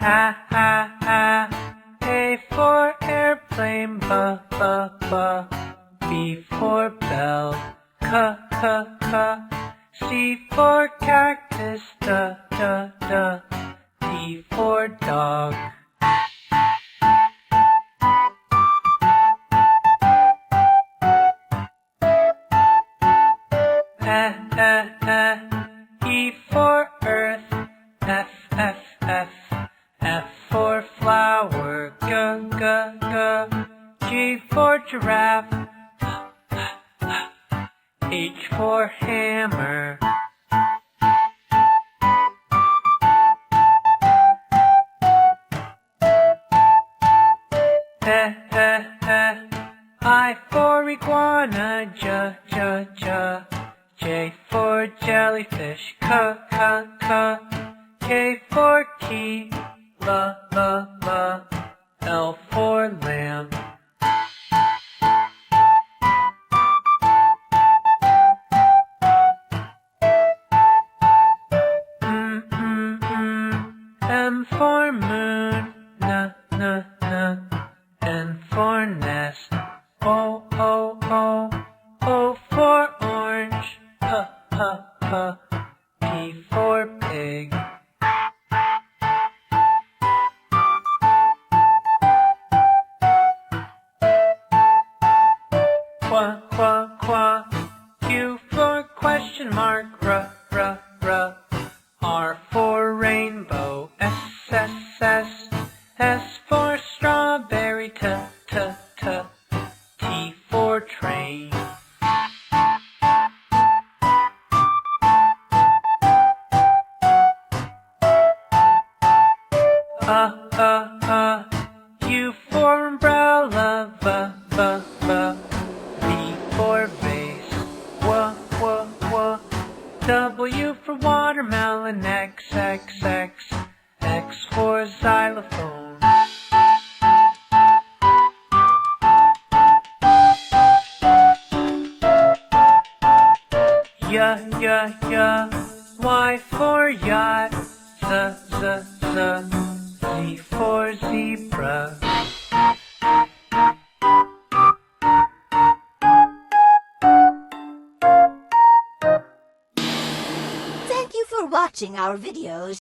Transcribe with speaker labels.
Speaker 1: A for airplane, B for bell, C for cactus, D for dog. E for earth, F for flower, G for giraffe, H for hammer. I for iguana, J for jellyfish, K for key, L for lamb. M for moon, N for nest, O for orange, P for pig. Q for question mark, R for rainbow, S for strawberry, T for train. U for umbrella, V for vase, W for watermelon, X for xylophone. Y for yacht, Z for zebra.
Speaker 2: Thank you for watching our videos.